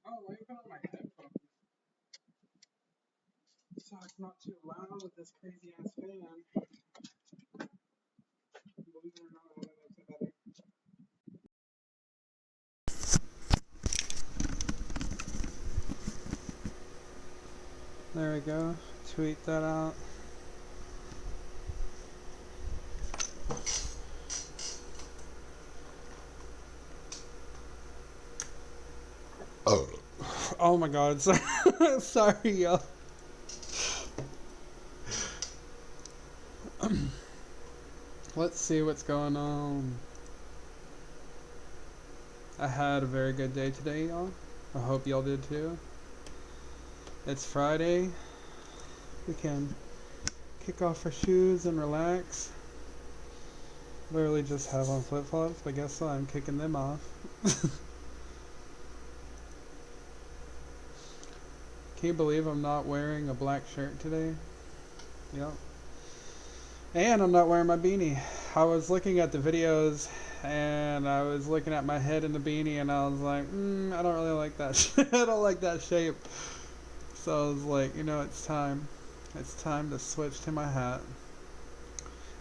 Oh, let me put on my headphones so it's not too loud with this crazy ass fan. Believe it or not, that makes it better. There we go. Tweet that out. Oh my god, sorry, sorry y'all. Let's see what's going on. I had a very good day today, y'all. I hope y'all did too. It's Friday. We can kick off our shoes and relax. Literally just have on flip-flops, but guess what? I'm kicking them off. Can you believe I'm not wearing a black shirt today? Yep. And I'm not wearing my beanie. I was looking at the videos and I was looking at my head in the beanie and I was like, I don't really like that. I don't like that shape. So I was like, you know, it's time. It's time to switch to my hat.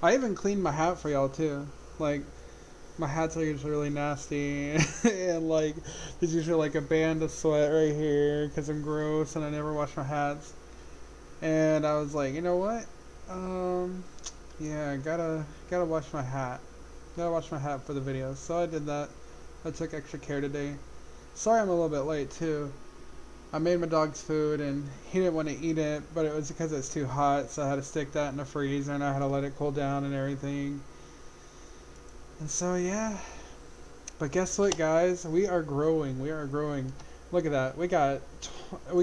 I even cleaned my hat for y'all too. Like, my hats are usually really nasty and like there's usually like a band of sweat right here because I'm gross and I never wash my hats. And I was like, you know what? Yeah, gotta wash my hat. Gotta wash my hat for the video. So I did that. I took extra care today. Sorry I'm a little bit late too. I made my dog's food and he didn't want to eat it, but it was because it's too hot, so I had to stick that in the freezer and I had to let it cool down and everything. And so yeah. But guess what, guys? We are growing. We are growing. Look at that. We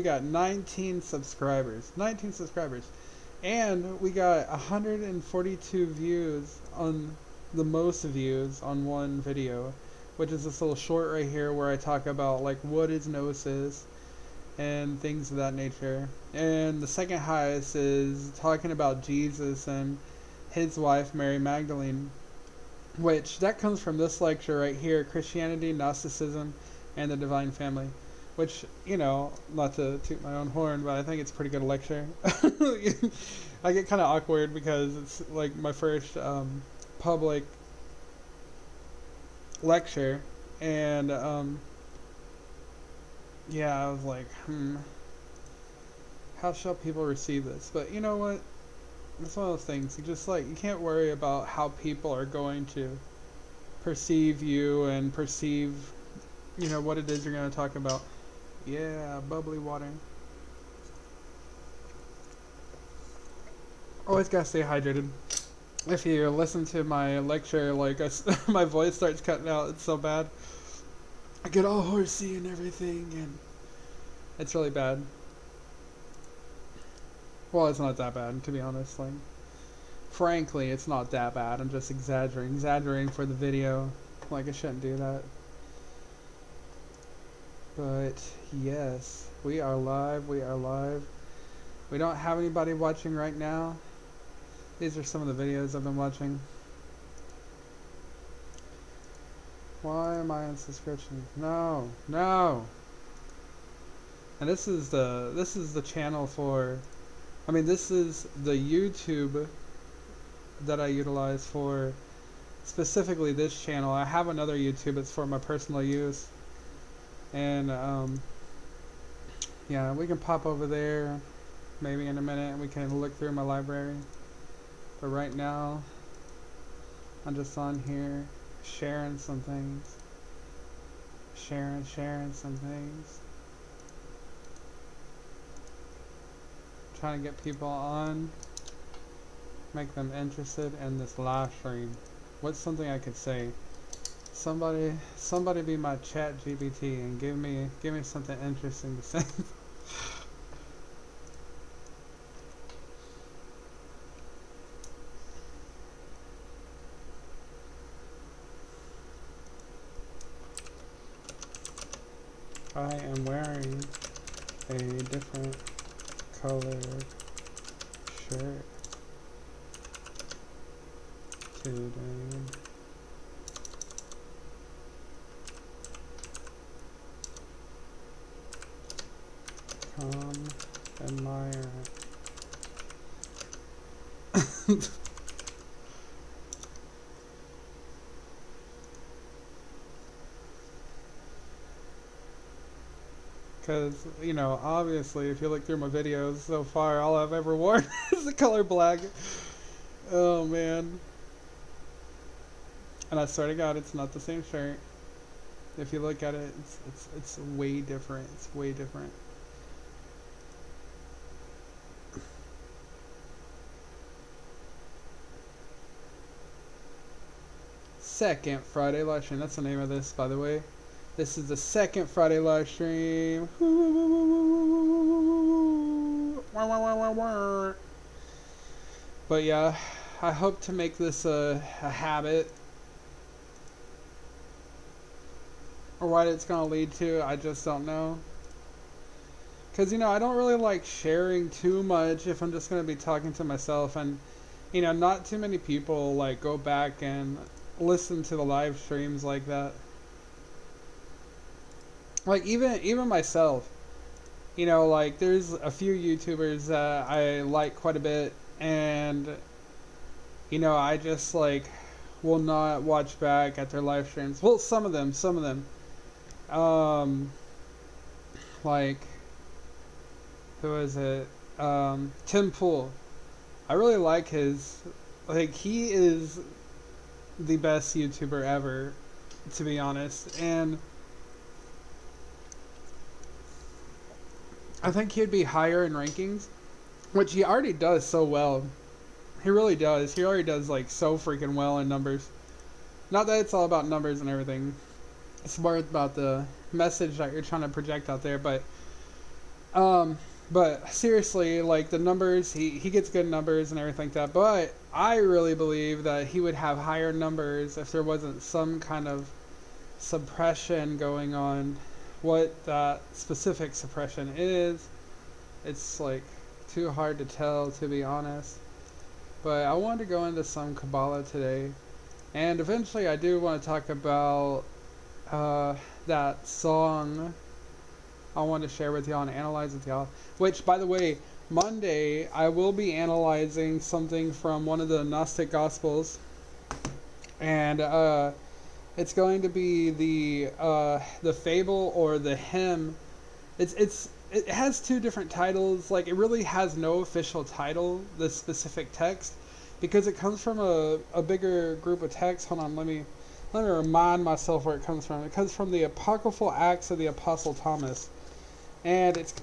got 19 subscribers. 19 subscribers. And we got 142 views on the most views on one video, which is this little short right here where I talk about like what is gnosis and things of that nature. And the second highest is talking about Jesus and his wife Mary Magdalene, which that comes from this lecture right here, Christianity, Gnosticism, and the Divine Family. Which, you know, not to toot my own horn, but I think it's a pretty good lecture. I get kind of awkward because it's like my first public lecture, and yeah, I was like, how shall people receive this? But you know what? It's one of those things. You can't worry about how people are going to perceive you and perceive, you know, what it is you're going to talk about. Yeah, bubbly water. Always gotta stay hydrated. If you listen to my lecture, like my voice starts cutting out. It's so bad. I get all horsey and everything, and it's really bad. Well, it's not that bad, to be honest. Like, frankly, it's not that bad. I'm just exaggerating for the video. Like, I shouldn't do that. But yes, we are live. We are live. We don't have anybody watching right now. These are some of the videos I've been watching. Why am I on subscription? No, no. And this is the channel for, I mean, this is the YouTube that I utilize for specifically this channel. I have another YouTube. It's for my personal use. And yeah, we can pop over there maybe in a minute and we can look through my library. But right now, I'm just on here sharing some things. Sharing some things. Trying to get people on, make them interested in this live stream. What's something I could say? Somebody be my chat GPT and give me something interesting to say. I am wearing a different colored shirt today. Come admire it. Because, you know, obviously, if you look through my videos so far, all I've ever worn is the color black. Oh, man. And I swear to God, it's not the same shirt. If you look at it, it's way different. It's way different. Second Friday live stream. That's the name of this, by the way. This is the second Friday live stream. But yeah, I hope to make this a habit. Or what it's going to lead to, I just don't know. Because, you know, I don't really like sharing too much if I'm just going to be talking to myself. And, you know, not too many people, like, go back and listen to the live streams like that. Like, even myself. You know, like, there's a few YouTubers that I like quite a bit. And, you know, I just, like, will not watch back at their live streams. Well, some of them. Like, who is it? Tim Pool. I really like his, like, he is the best YouTuber ever, to be honest. And I think he'd be higher in rankings, which he already does so well. He really does. He already does, like, so freaking well in numbers. Not that it's all about numbers and everything. It's more about the message that you're trying to project out there, but seriously, like, the numbers, he gets good numbers and everything like that, but I really believe that he would have higher numbers if there wasn't some kind of suppression going on. What that specific suppression is, it's, like, too hard to tell, to be honest. But I wanted to go into some Kabbalah today, and eventually I do want to talk about that song I want to share with y'all and analyze with y'all. Which, by the way, Monday I will be analyzing something from one of the Gnostic Gospels, and it's going to be the fable or the hymn. It has two different titles. Like, it really has no official title, this specific text, because it comes from a bigger group of texts. Hold on, let me remind myself where it comes from. It comes from the Apocryphal Acts of the Apostle Thomas. And it's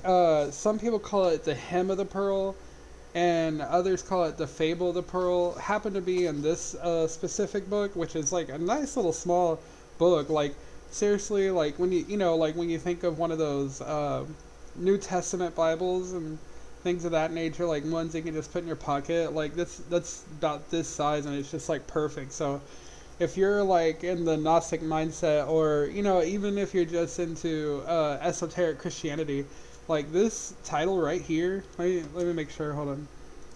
some people call it the Hymn of the Pearl, and others call it the Fable of the Pearl. It happened to be in this specific book, which is like a nice little small book. Like, seriously, like, when you know, like, when you think of one of those New Testament Bibles and things of that nature, like ones you can just put in your pocket, like, that's about this size, and it's just, like, perfect. So if you're, like, in the Gnostic mindset, or, you know, even if you're just into esoteric Christianity, like, this title right here, let me make sure, hold on,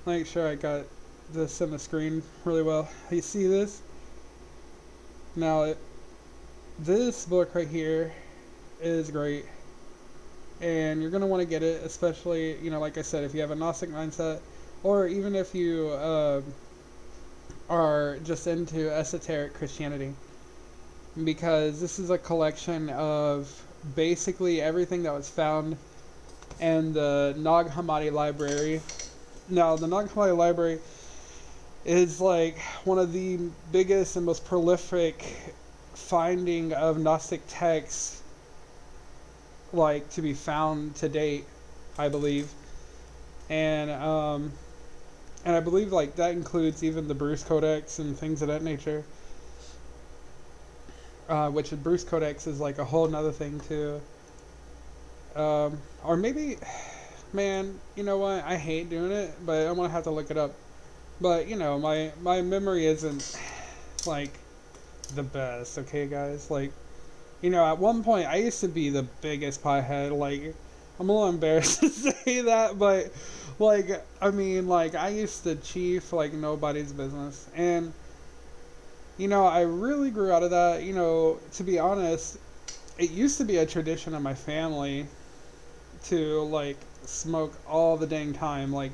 let me make sure I got this in the screen really well. You see this? Now, this book right here is great, and you're going to want to get it, especially, you know, like I said, if you have a Gnostic mindset, or even if you are just into esoteric Christianity, because this is a collection of basically everything that was found in the Nag Hammadi library. Now, the Nag Hammadi library is like one of the biggest and most prolific finding of Gnostic texts, like, to be found to date, I believe. And I believe, like, that includes even the Bruce Codex and things of that nature. Which the Bruce Codex is, like, a whole nother thing, too. Or maybe, man, you know what? I hate doing it, but I'm going to have to look it up. But, you know, my memory isn't, like, the best, okay, guys? Like, you know, at one point, I used to be the biggest pothead. Like, I'm a little embarrassed to say that, but, like, I mean, like, I used to chief like nobody's business. And, you know, I really grew out of that. You know, to be honest, it used to be a tradition of my family to, like, smoke all the dang time. Like,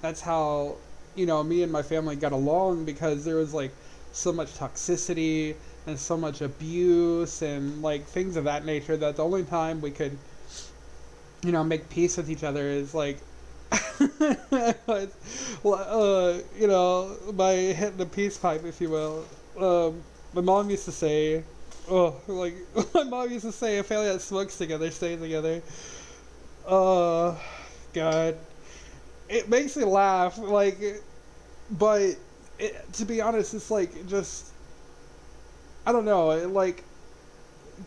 that's how, me and my family got along, because there was like so much toxicity and so much abuse and like things of that nature, that the only time we could, make peace with each other is like, by hitting the peace pipe, if you will. My mom used to say, my mom used to say, a family that smokes together stays together. Oh, God. It makes me laugh, but to be honest, it's like, just, I don't know,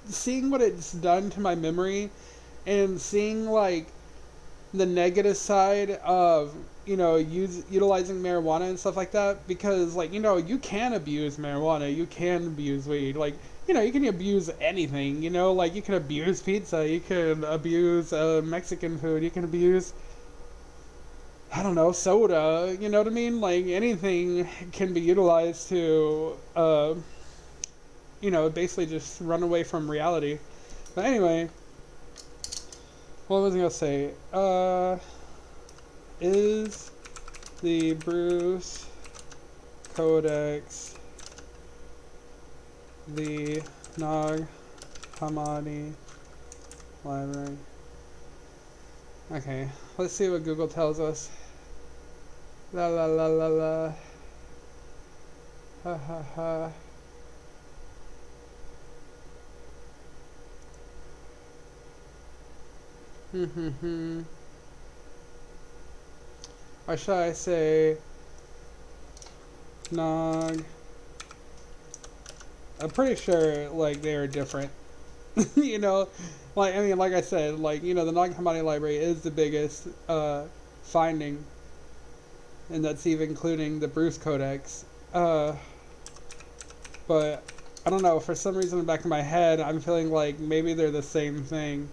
seeing what it's done to my memory, and seeing, like, the negative side of, utilizing marijuana and stuff like that, because, like, you can abuse marijuana, you can abuse weed, like, you can abuse anything, like, you can abuse pizza, you can abuse Mexican food, you can abuse, I don't know, soda, you know what I mean? Like, anything can be utilized to, basically just run away from reality. But anyway, what was I gonna say? Is the Bruce Codex the Nag Hammadi library? Okay, let's see what Google tells us. La la la la la. Ha ha ha. Or should I say Nog? I'm pretty sure like they are different. Like I said, like the Nag Hammadi library is the biggest finding, and that's even including the Bruce Codex. But I don't know, for some reason in the back of my head, I'm feeling like maybe they're the same thing.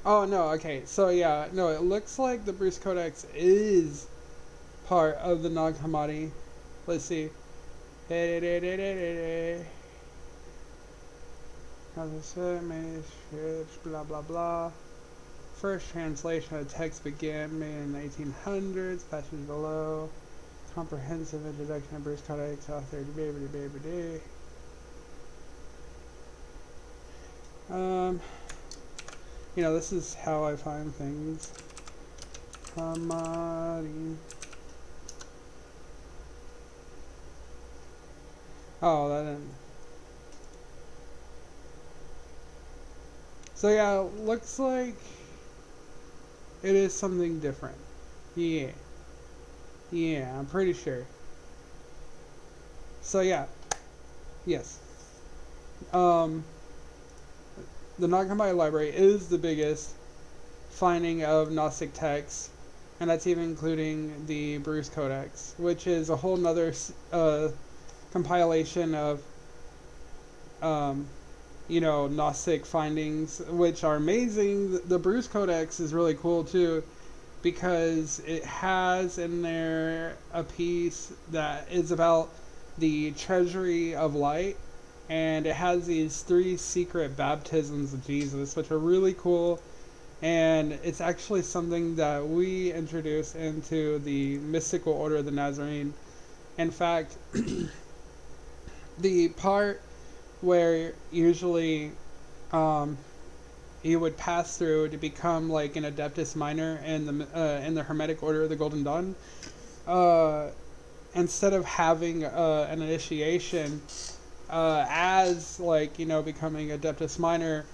Oh no, okay, so yeah, no, it looks like the Bruce Codex is part of the Nag Hammadi. Let's see. Manuscripts, blah blah blah. First translation of the text began made in the 1800s. Passage below. Comprehensive introduction of Bruce Codex, authored. This is how I find things. Hammadi. Oh, that didn't. So yeah, looks like it is something different. Yeah. Yeah, I'm pretty sure. So yeah. Yes. The Nag Hammadi library is the biggest finding of Gnostic texts, and that's even including the Bruce Codex, which is a whole nother compilation of Gnostic findings, which are amazing. The Bruce Codex is really cool too, because it has in there a piece that is about the treasury of light, and it has these 3 secret baptisms of Jesus, which are really cool, and it's actually something that we introduced into the mystical order of the Nazarene. In fact, the part where usually you would pass through to become like an Adeptus Minor in the Hermetic Order of the Golden Dawn, instead of having an initiation as becoming Adeptus Minor,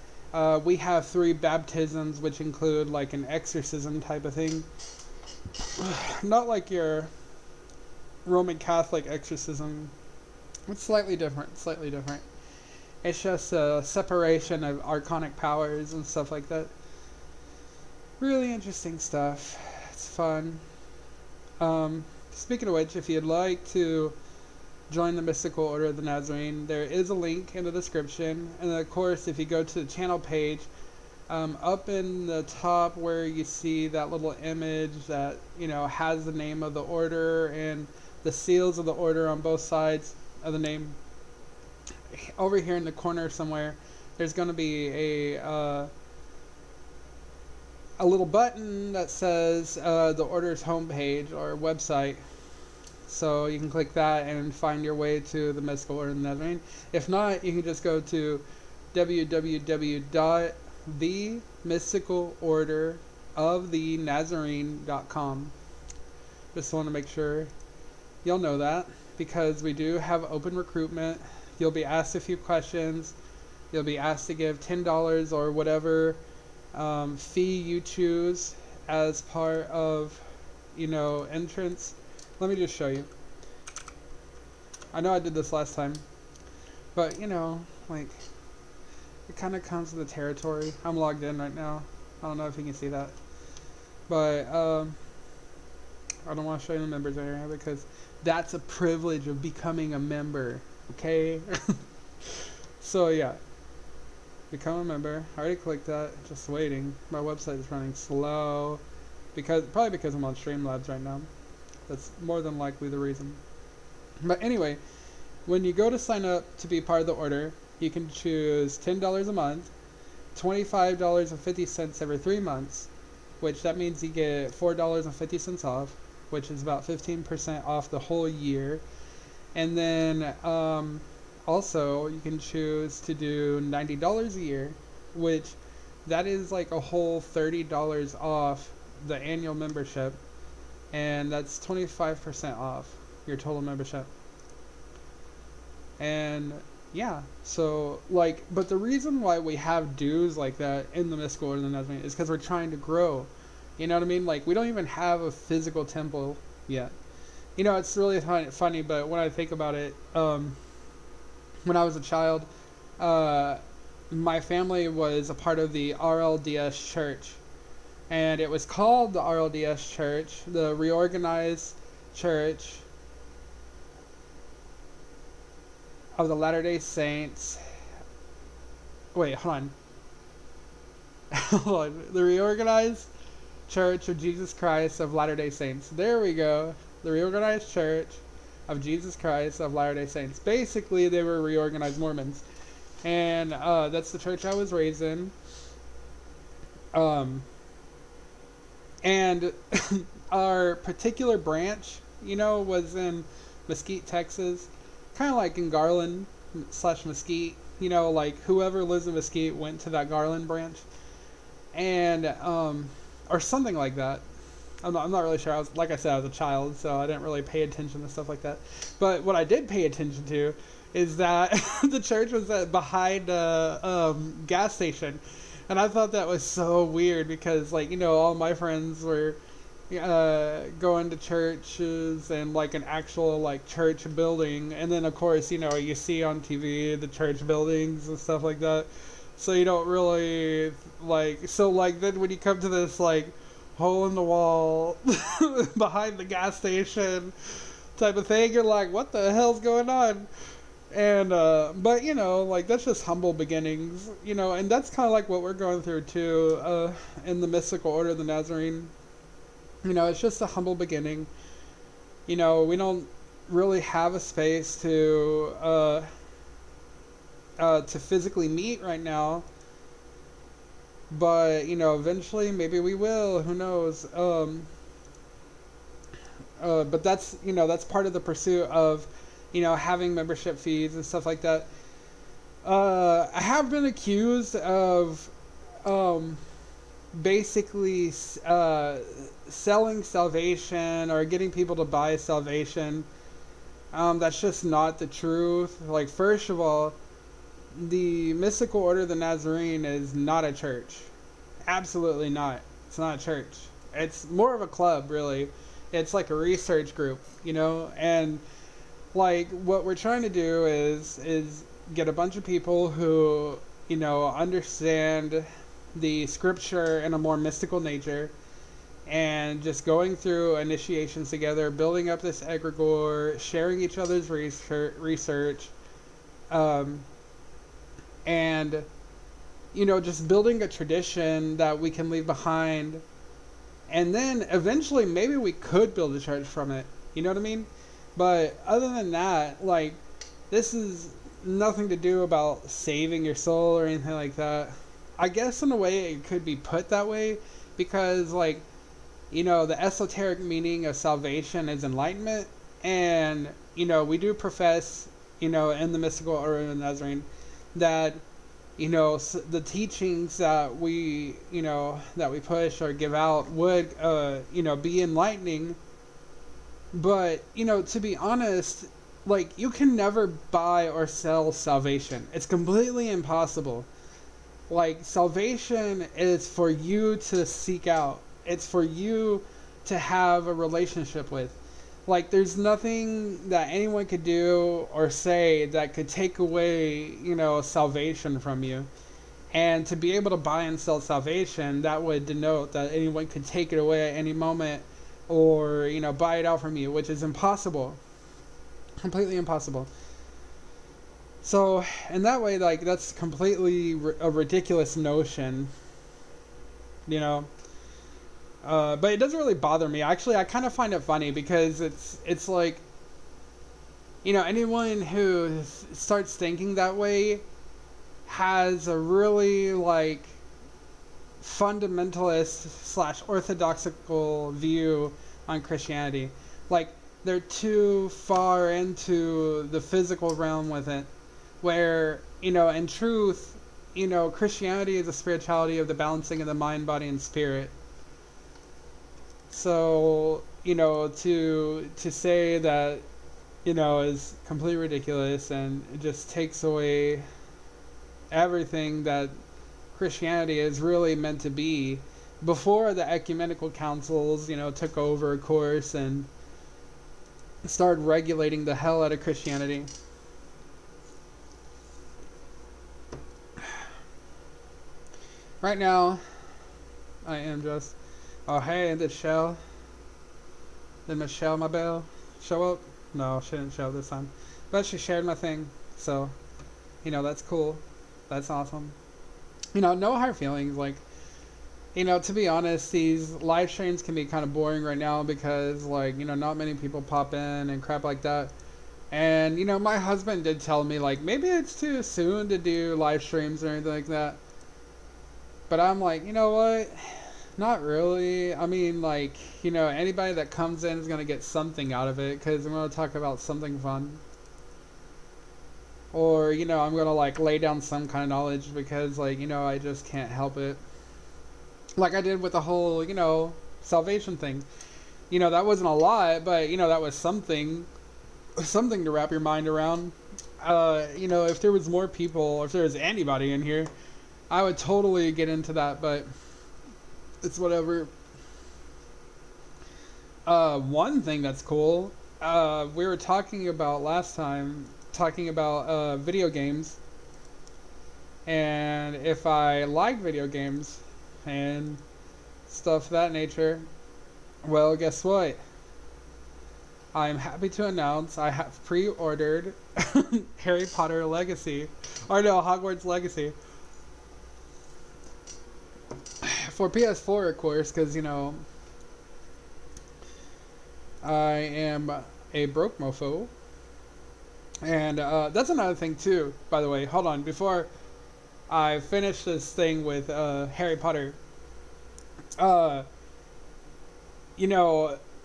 we have 3 baptisms, which include like an exorcism type of thing. Not like your Roman Catholic exorcism. It's slightly different. It's just a separation of archonic powers and stuff like that. Really interesting stuff. It's fun. Speaking of which, if you'd like to join the Mystical Order of the Nazarene. There is a link in the description, and of course, if you go to the channel page, up in the top where you see that little image that has the name of the order and the seals of the order on both sides of the name, over here in the corner somewhere, there's going to be a little button that says the order's homepage or website. So you can click that and find your way to the Mystical Order of the Nazarene. If not, you can just go to www.themysticalorderofthenazarene.com. Just want to make sure you'll know that, because we do have open recruitment. You'll be asked a few questions. You'll be asked to give $10 or whatever fee you choose as part of entrance. Let me just show you. I know I did this last time, but like, it kind of comes with the territory. I'm logged in right now. I don't know if you can see that, but I don't want to show you the members area because that's a privilege of becoming a member. Okay. So yeah, become a member. I already clicked that. Just waiting. My website is running slow probably because I'm on Streamlabs right now. That's more than likely the reason. But anyway, when you go to sign up to be part of the order, you can choose $10 a month, $25.50 every 3 months, which that means you get $4.50 off, which is about 15% off the whole year. And then also you can choose to do $90 a year, which that is like a whole $30 off the annual membership. And that's 25% off your total membership. And yeah, so but the reason why we have dues like that in the Mystical Order of the Nazarene is because we're trying to grow. You know what I mean? Like, we don't even have a physical temple yet. It's really funny, but when I think about it, when I was a child, my family was a part of the RLDS Church. And it was called the RLDS Church, the Reorganized Church of the Latter-day Saints. Wait, hold on. Hold on. The Reorganized Church of Jesus Christ of Latter-day Saints. There we go. The Reorganized Church of Jesus Christ of Latter-day Saints. Basically, they were reorganized Mormons. And that's the church I was raised in. And our particular branch, was in Mesquite, Texas. Kind of like in Garland / Mesquite. Like whoever lives in Mesquite went to that Garland branch. And, or something like that. I'm not really sure. Like I said, I was a child, so I didn't really pay attention to stuff like that. But what I did pay attention to is that the church was behind a gas station. And I thought that was so weird because, all my friends were going to churches and, an actual, church building. And then, of course, you see on TV the church buildings and stuff like that. So you don't really, then when you come to this, hole in the wall behind the gas station type of thing, you're like, what the hell's going on? And, but, that's just humble beginnings, and that's kind of what we're going through, too, in the Mystical Order of the Nazarene. It's just a humble beginning. We don't really have a space to physically meet right now. But, eventually, maybe we will, who knows. But that's, that's part of the pursuit of, having membership fees and stuff like that. I have been accused of basically selling salvation or getting people to buy salvation. That's just not the truth. First of all, the Mystical Order of the Nazarene is not a church. Absolutely not. It's not a church. It's more of a club, really. It's like a research group, and what we're trying to do is get a bunch of people who, understand the scripture in a more mystical nature, and just going through initiations together, building up this egregore, sharing each other's research, um, and just building a tradition that we can leave behind. And then eventually, maybe we could build a church from it. You know what I mean? But other than that, like, this is nothing to do about saving your soul or anything like that. I guess in a way it could be put that way because, like, the esoteric meaning of salvation is enlightenment. And, we do profess, in the mystical Order of the Nazarene that, the teachings that we push or give out would, be enlightening. But, to be honest, like, you can never buy or sell salvation. It's completely impossible. Like, salvation is for you to seek out. It's for you to have a relationship with. Like, there's nothing that anyone could do or say that could take away, salvation from you. And to be able to buy and sell salvation, that would denote that anyone could take it away at any moment or, buy it out from you, which is impossible. Completely impossible. So, in that way, like, that's completely a ridiculous notion, But it doesn't really bother me. Actually, I kind of find it funny because it's like, anyone who starts thinking that way has a really, like, fundamentalist / orthodoxical view on Christianity. Like, they're too far into the physical realm with it, where, in truth, Christianity is a spirituality of the balancing of the mind, body, and spirit. So, to say that, is completely ridiculous, and it just takes away everything that Christianity is really meant to be. Before the ecumenical councils, took over, of course, and started regulating the hell out of Christianity. Right now, I am just... Oh, hey, did Michelle, my belle, show up? No, she didn't show up this time. But she shared my thing, so, that's cool. That's awesome. No hard feelings. Like, to be honest, these live streams can be kind of boring right now because, like, not many people pop in and crap like that. And, my husband did tell me, like, maybe it's too soon to do live streams or anything like that. But I'm like, you know what? Not really. I mean, like, anybody that comes in is going to get something out of it because I'm going to talk about something fun. Or, I'm going to, like, lay down some kind of knowledge because, like, I just can't help it. Like I did with the whole, salvation thing. That wasn't a lot, but, that was something to wrap your mind around. If there was more people, if there was anybody in here, I would totally get into that, but it's whatever. One thing that's cool, we were talking about last time, video games, and if I like video games and stuff of that nature, well, guess what? I'm happy to announce I have pre-ordered Harry Potter Legacy, or no, Hogwarts Legacy. For PS4, of course, because, I am a broke mofo. And that's another thing, too, by the way. Hold on. Before I finish this thing with Harry Potter,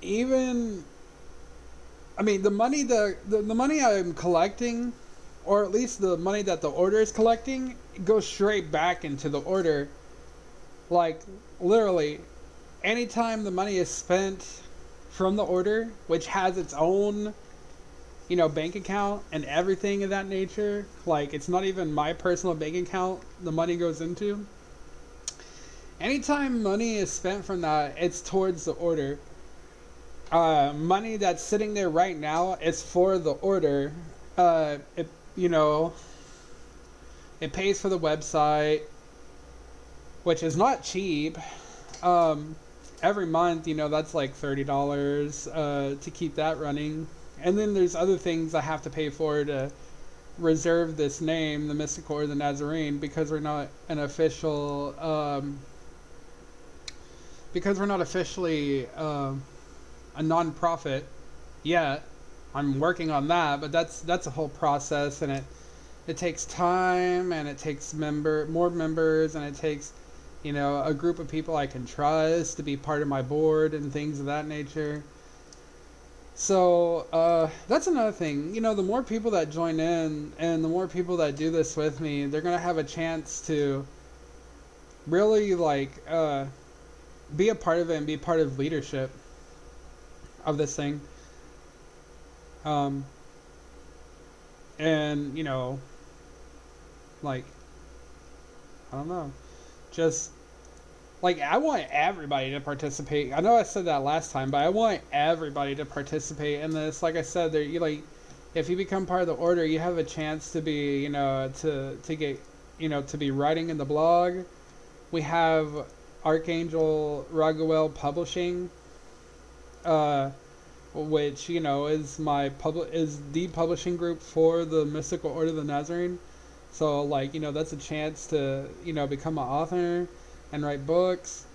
even... I mean, the money the money I'm collecting, or at least the money that the Order is collecting, goes straight back into the Order. Like, literally, anytime the money is spent from the Order, which has its own, bank account and everything of that nature, like, it's not even my personal bank account the money goes into. Anytime money is spent from that, it's towards the Order. Money that's sitting there right now is for the Order. It pays for the website, which is not cheap. every month, that's like $30 to keep that running. And then there's other things I have to pay for to reserve this name, the Mystical Order of the Nazarene, because we're not an official, because we're not officially a non-profit yet. I'm working on that, but that's a whole process, and it takes time, and it takes more members, and it takes a group of people I can trust to be part of my board and things of that nature. So that's another thing. The more people that join in and the more people that do this with me, they're gonna have a chance to really be a part of it and be part of leadership of this thing. And like, I don't know, just I want everybody to participate. I know I said that last time, but I want everybody to participate in this. Like I said, if you become part of the order, you have a chance to be, to get, to be writing in the blog. We have Archangel Raguel Publishing, which is is the publishing group for the Mystical Order of the Nazarene. So that's a chance to become an author and write books.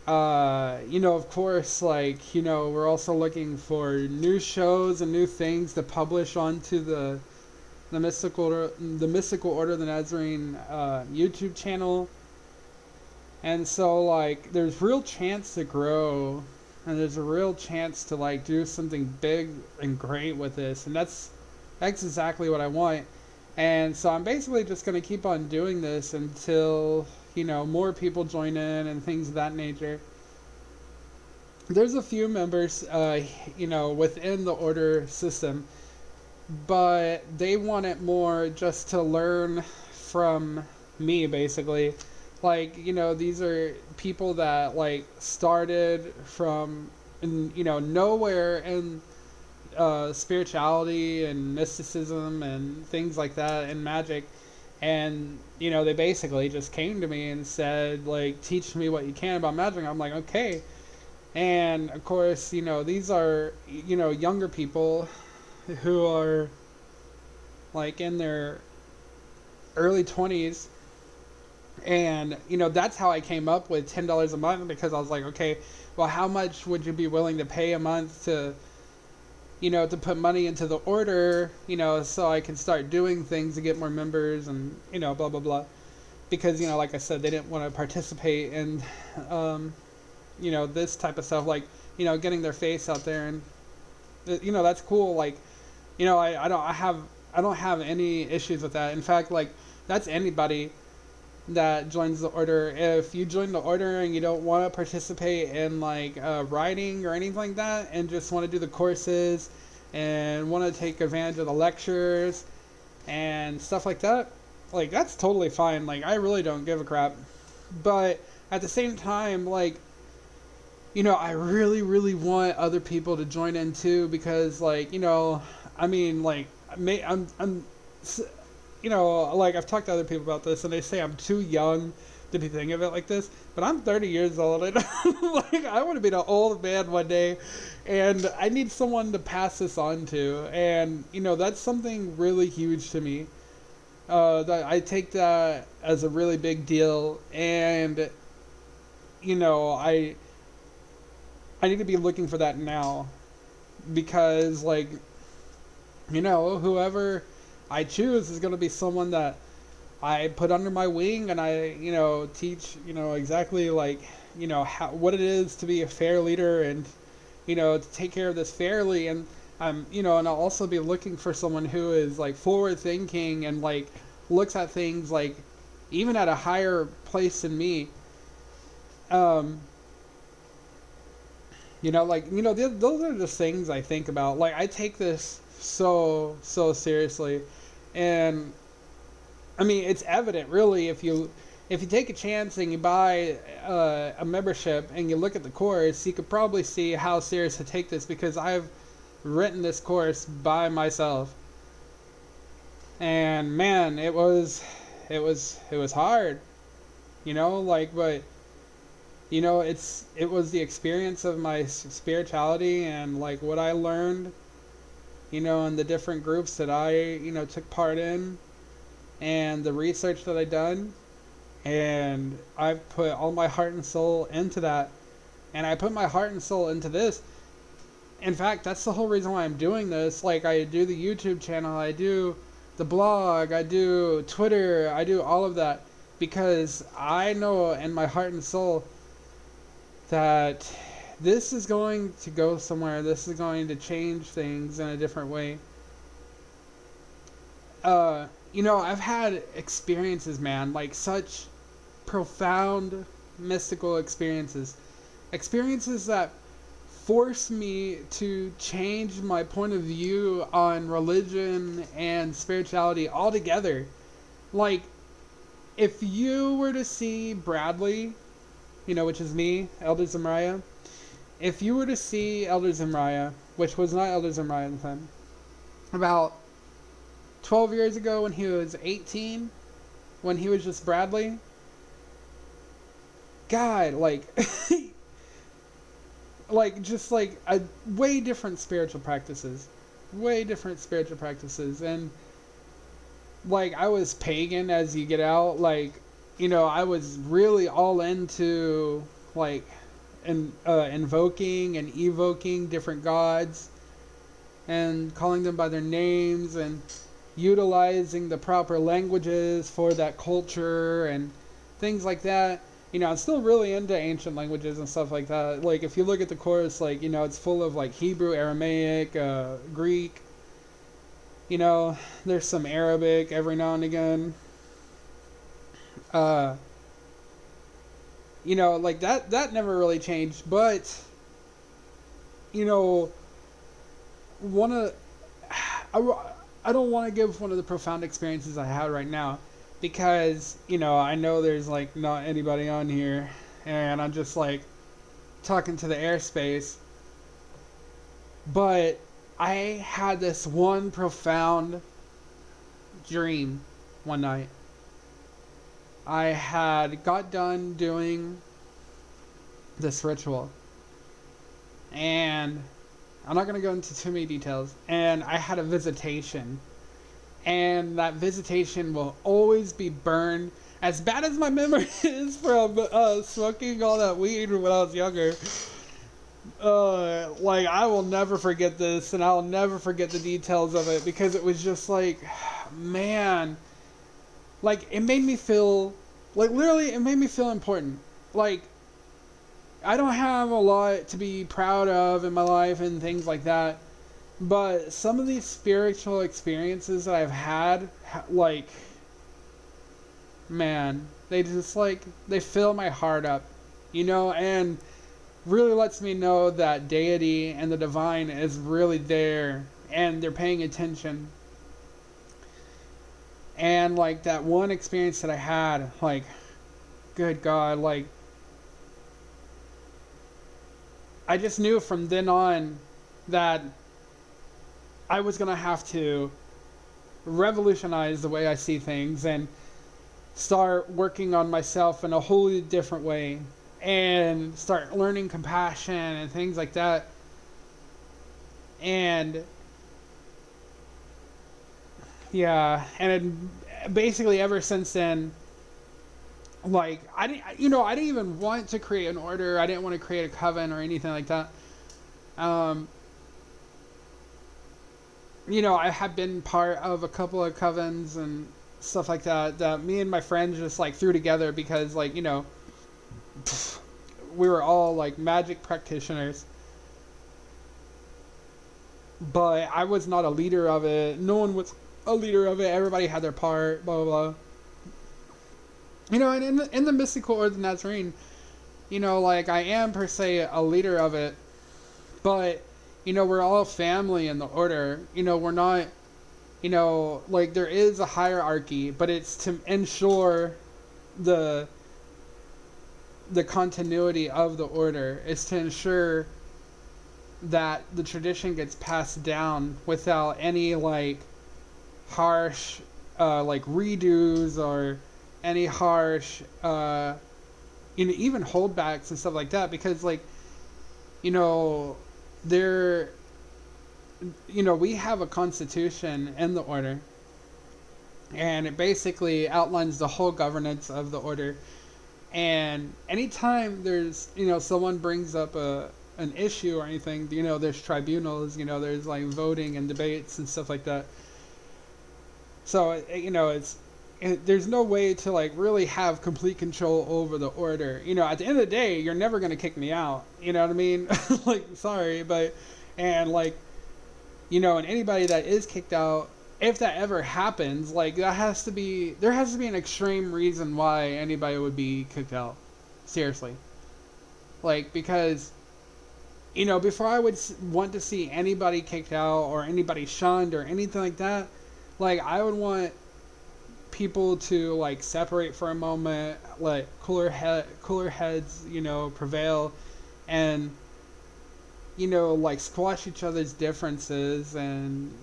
Of course, we're also looking for new shows and new things to publish onto the Mystical Order of the Nazarene YouTube channel. And so there's real chance to grow, and there's a real chance to do something big and great with this, and that's exactly what I want. And so I'm basically just going to keep on doing this until more people join in and things of that nature. There's a few members within the order system, but they want it more just to learn from me, basically. These are people that started from nowhere in spirituality and mysticism and things like that and magic, and they basically just came to me and said teach me what you can about magic. I'm like, okay. And of course these are younger people who are in their early 20s. And that's how I came up with $10 a month, because I was like, okay, well, how much would you be willing to pay a month to to put money into the order, so I can start doing things to get more members and blah blah blah. Because like I said, they didn't want to participate in this type of stuff, getting their face out there, and that's cool. I don't have any issues with that. In fact, that's anybody that joins the order. If you join the order and you don't want to participate in writing or anything like that, and just want to do the courses and want to take advantage of the lectures and stuff like that, that's totally fine. I really don't give a crap. But at the same time, I really, really want other people to join in too, because I've talked to other people about this, and they say I'm too young to be thinking of it like this, but I'm 30 years old, and I want to be an old man one day, and I need someone to pass this on to, and that's something really huge to me. That I take that as a really big deal, and I need to be looking for that now, because whoever I choose is going to be someone that I put under my wing, and I teach exactly what it is to be a fair leader, and to take care of this fairly. And and I'll also be looking for someone who is forward thinking and looks at things even at a higher place than me. Those are just things I think about. I take this so seriously, and it's evident, really, if you take a chance and you buy a membership and you look at the course, you could probably see how serious I take this, because I've written this course by myself, and man, it was hard, but You know, it was the experience of my spirituality and like what I learned, you know, in the different groups that I, you know, took part in, and the research that I done, and I've put all my heart and soul into that, and I put my heart and soul into this. In fact, that's the whole reason why I'm doing this. Like, I do the YouTube channel, I do the blog, I do Twitter, I do all of that because I know in my heart and soul that this is going to go somewhere. This is going to change things in a different way. You know, I've had experiences, man, like such profound mystical experiences. Experiences that force me to change my point of view on religion and spirituality altogether. Like, if you were to see Bradley, you know, which is me, Elder Zimriah, if you were to see Elder Zimriah, which was not Elder Zimriah at the time, about 12 years ago when he was 18, when he was just Bradley, God, like, like, just like a way different spiritual practices. Way different spiritual practices. And, like, I was pagan as you get out. Like, you know, I was really all into, like, invoking and evoking different gods and calling them by their names and utilizing the proper languages for that culture and things like that. You know, I'm still really into ancient languages and stuff like that. Like, if you look at the course, like, you know, it's full of, like, Hebrew, Aramaic, Greek. You know, there's some Arabic every now and again. You know, like, that never really changed. But, you know, one of... I don't want to give one of the profound experiences I had right now. Because, you know, I know there's, like, not anybody on here. And I'm just, like, talking to the airspace. But I had this one profound dream one night. I had got done doing this ritual. And I'm not going to go into too many details. And I had a visitation. And that visitation will always be burned. As bad as my memory is from smoking all that weed when I was younger, like, I will never forget this, and I'll never forget the details of it, because it was just like, man, like, it made me feel, like, literally, it made me feel important. Like, I don't have a lot to be proud of in my life and things like that. But some of these spiritual experiences that I've had, like, man, they just, like, they fill my heart up, you know, and really lets me know that deity and the divine is really there, and they're paying attention. And, like, that one experience that I had, like, good God, like, I just knew from then on that I was going to have to revolutionize the way I see things and start working on myself in a wholly different way and start learning compassion and things like that. And yeah, and basically ever since then, like, I didn't even want to create an order. I didn't want to create a coven or anything like that. You know, I have been part of a couple of covens and stuff like that that me and my friends just, like, threw together because, like, you know, we were all, like, magic practitioners. But I was not a leader of it. No one was a leader of it. Everybody had their part, blah, blah, blah. You know, and in the mystical order of the Nazarene, you know, like, I am per se a leader of it. But, you know, we're all family in the order. You know, we're not, you know, like, there is a hierarchy, but it's to ensure the continuity of the order. It's to ensure that the tradition gets passed down without any, like, harsh, like, redos or any harsh, even holdbacks and stuff like that, because like, you know, there, we have a constitution in the order, and it basically outlines the whole governance of the order. And anytime there's, someone brings up an issue or anything, there's tribunals, there's like voting and debates and stuff like that. So, there's no way to like really have complete control over the order. At the end of the day, you're never going to kick me out. You know what I mean? Like, sorry, but, and like, and anybody that is kicked out, if that ever happens, like, there has to be an extreme reason why anybody would be kicked out. Seriously. Like, because, before I would want to see anybody kicked out or anybody shunned or anything like that, like, I would want people to, like, separate for a moment, like, cooler heads, prevail, and, like, squash each other's differences and,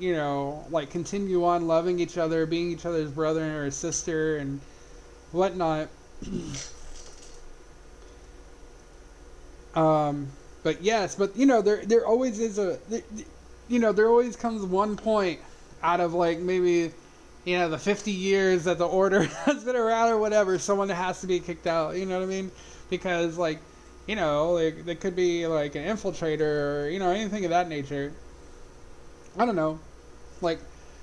like, continue on loving each other, being each other's brother or sister and whatnot. But yes, but, there always is there always comes one point out of, like, maybe, the 50 years that the order has been around or whatever, someone has to be kicked out, you know what I mean? Because, like, like, they could be, like, an infiltrator or, anything of that nature. I don't know. Like,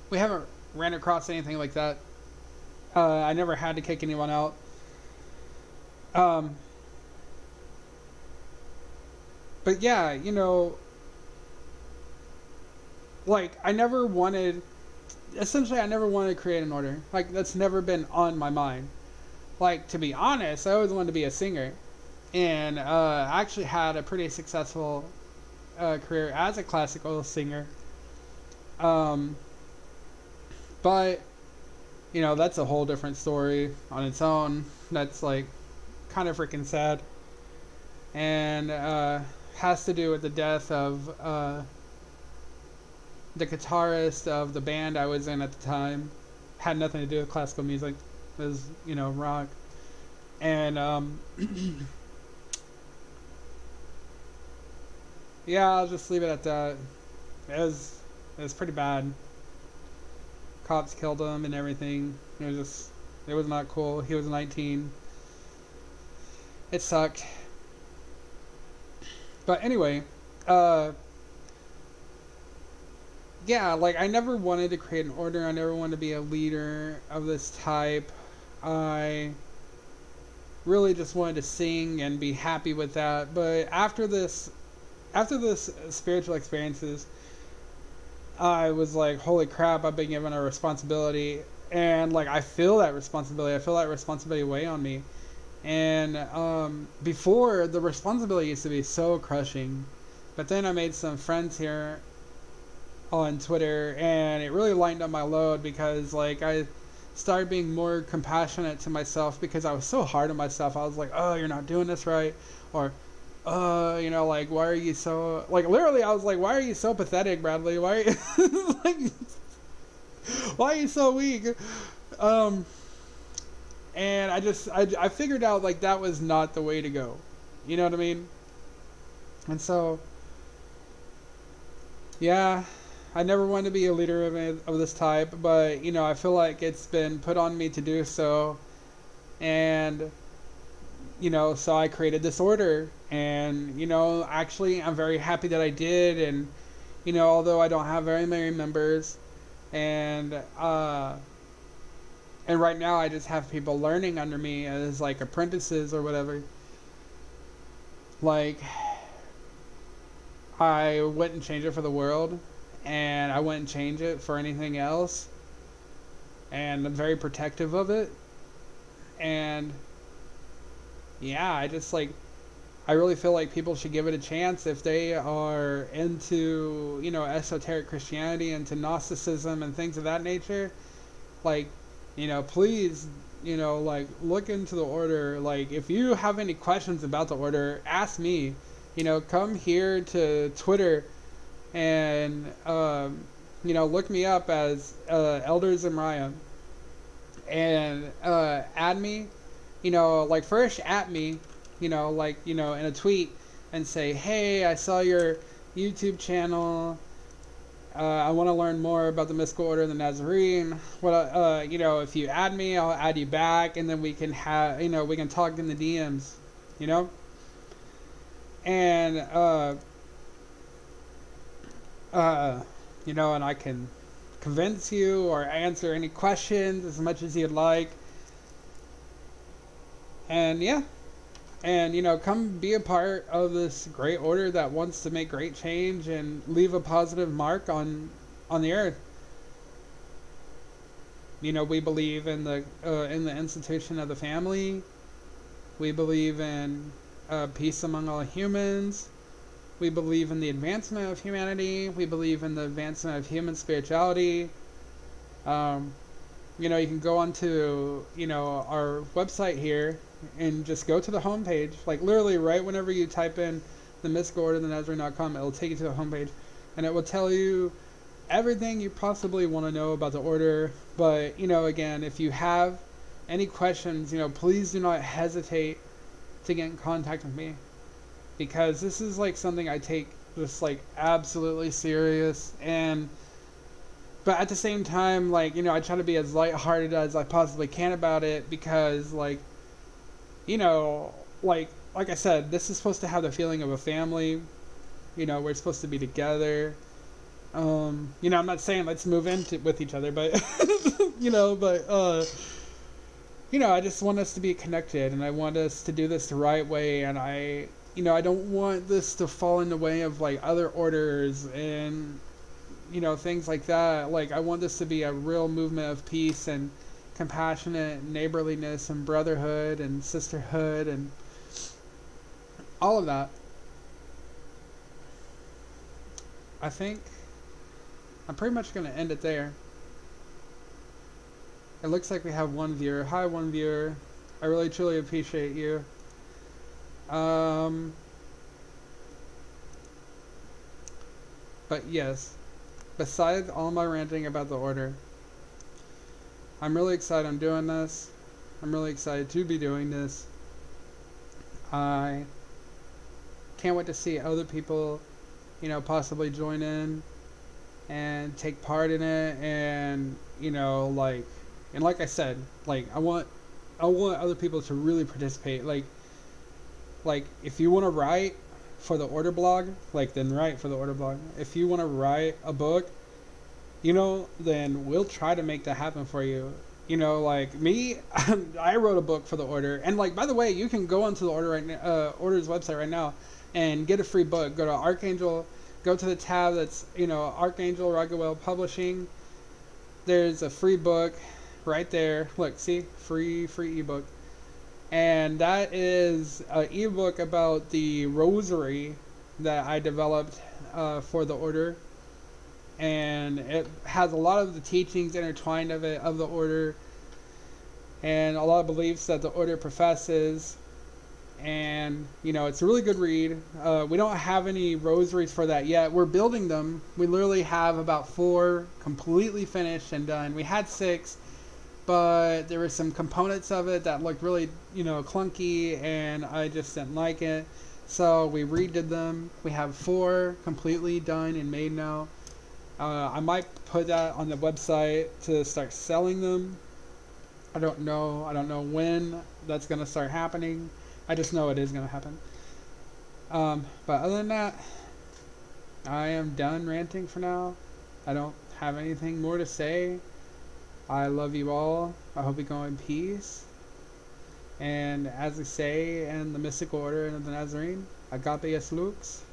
we haven't ran across anything like that. I never had to kick anyone out. But yeah, like, I never wanted to create an order. Like, that's never been on my mind. Like, to be honest, I always wanted to be a singer. And I actually had a pretty successful career as a classical singer. But, that's a whole different story on its own. That's, like, kind of freaking sad. And has to do with the death of the guitarist of the band I was in at the time. Had nothing to do with classical music. It was, rock. And, yeah, I'll just leave it at that. It was pretty bad. Cops killed him and everything. It was not cool. He was 19. It sucked. But anyway, yeah, like, I never wanted to create an order. I never wanted to be a leader of this type. I really just wanted to sing and be happy with that. But after this spiritual experiences, I was like, holy crap, I've been given a responsibility. And, like, I feel that responsibility weigh on me. And before, the responsibility used to be so crushing. But then I made some friends here on Twitter, and it really lightened up my load, because, like, I started being more compassionate to myself, because I was so hard on myself. I was like, oh, you're not doing this right. Or, like, why are you so... Like, literally, I was like, why are you so pathetic, Bradley? Why are you... like, why are you so weak? And I figured out, like, that was not the way to go. You know what I mean? And so, yeah, I never wanted to be a leader of this type, but, I feel like it's been put on me to do so. And, so I created this order. And, actually, I'm very happy that I did. And, although I don't have very many members, and right now I just have people learning under me as, like, apprentices or whatever. Like, I wouldn't change it for the world, and I wouldn't change it for anything else. And I'm very protective of it. And yeah, I really feel like people should give it a chance if they are into, esoteric Christianity, into Gnosticism and things of that nature. Like, please, like, look into the order. Like, if you have any questions about the order, ask me. Come here to Twitter and, look me up as Elder Zimriah. And add me. Like, first at me, like, in a tweet and say, hey, I saw your YouTube channel. I want to learn more about the Mystical Order of the Nazarene. If you add me, I'll add you back, and then we can we can talk in the DMs, and and I can convince you or answer any questions as much as you'd like. And yeah, and come be a part of this great order that wants to make great change and leave a positive mark on the earth. We believe in the institution of the family. We believe in peace among all humans. We believe in the advancement of humanity. We believe in the advancement of human spirituality. You can go onto our website here and just go to the homepage. Like literally right whenever you type in the Mystical Order of the Nazarene.com, it'll take you to the homepage, and it will tell you everything you possibly want to know about the order. But again, if you have any questions, please do not hesitate to get in contact with me, because this is like something I take just like absolutely serious. But at the same time, like, I try to be as lighthearted as I possibly can about it, because like I said, this is supposed to have the feeling of a family. We're supposed to be together. I'm not saying let's move in with each other, but I just want us to be connected, and I want us to do this the right way, and I don't want this to fall in the way of like other orders and things like that. Like, I want this to be a real movement of peace and compassionate neighborliness and brotherhood and sisterhood and all of that. I think I'm pretty much going to end it there. It looks like we have one viewer. Hi, one viewer. I really truly appreciate you. But yes, besides all my ranting about the order, I'm really excited I'm doing this. I'm really excited to be doing this. I can't wait to see other people, possibly join in and take part in it, and like I said, like I want other people to really participate. Like if you want to write for the order blog, then write for the order blog. If you want to write a book, then we'll try to make that happen for you. Like me, I wrote a book for the order, and by the way, you can go onto the order's website right now and get a free book. Go to Archangel, go to the tab that's Archangel Raguel Publishing. There's a free book right there. Look, see, free ebook, and that is an ebook about the rosary that I developed for the order. And it has a lot of the teachings intertwined of the order, and a lot of beliefs that the order professes. And it's a really good read. We don't have any rosaries for that yet. We're building them. We literally have about 4 completely finished and done. We had 6, but there were some components of it that looked really clunky, and I just didn't like it, so we redid them. We have 4 completely done and made now. I might put that on the website to start selling them. I don't know when that's going to start happening. I just know it is going to happen. But other than that, I am done ranting for now. I don't have anything more to say. I love you all. I hope you go in peace. And as we say in the Mystical Order of the Nazarene, Agape es lux,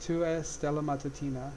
tu es stella matutina.